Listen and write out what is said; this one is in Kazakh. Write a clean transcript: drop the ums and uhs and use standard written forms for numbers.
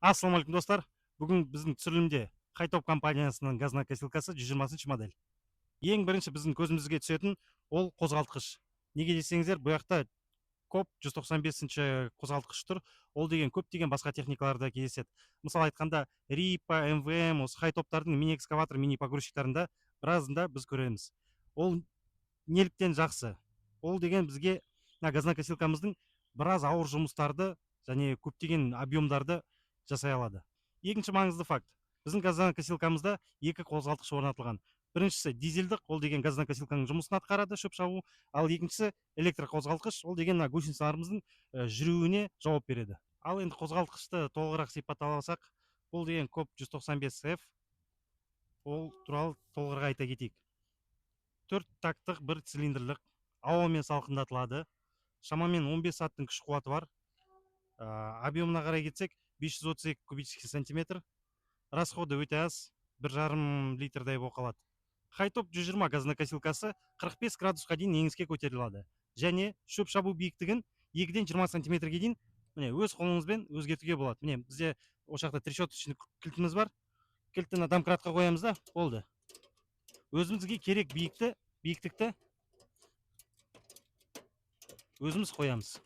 Ассалаумағалейкум достар. Бүгін біздің түсірілімде Хайтоп компаниясының газонокосилкасы 120 модель. Ең бірінші біздің көзімізге түсетін ол қозғалтқыш. Неге десеңіздер, бұл жақта коп 195-ші қозғалтқыш тұр. Ол деген көптеген басқа техникаларда кездеседі. Мысалы айтқанда Рипа, МВМ, осы Хайтоптардың мини экскаватор, мини погрузчиктарында біразында біз көреміз. Ол неліктен жақсы? Ол деген бізге газонокосилкамыздың біраз ауыр жұмыстарды және көптеген объемдарды жасай алады. Екінші маңызды факт: біздің газонокосилкамызда екі қозғалтқыш орнатылған. Біріншісі дизельдік, ол деген газонокосилканың жұмысын атқарады, шөп шабу. Ал екіншісі электр қозғалтқыш, ол деген гусеницаларымыздың жүруіне жауап береді. Ал енді қозғалтқышты толығырақ сипаттап алсақ, бұл деген коп 195F. Ол туралы толығырақ айта кетейік. 4 тактық, 1 цилиндрлік, ауамен салқындатылады. Шамамен 15 аттың күш қуаты бар. Объемына қарай кетсек, 532 кубический сантиметр. Расходы өте аз, 1,5 литрдай болып қалады. Хайтоп 120 газонокосилкасы 45 градусқа дейін еңіске көтеріледі. Және шөп шабу биіктігін 2-ден 20 сантиметрге дейін өз қолыңызбен өзгертуге болады. Бізде осы жақта трещоточный кілтіміз бар. Кілтті домкратқа қоямыз да, болды. Өзімізге керек биіктікті өзіміз қоямыз.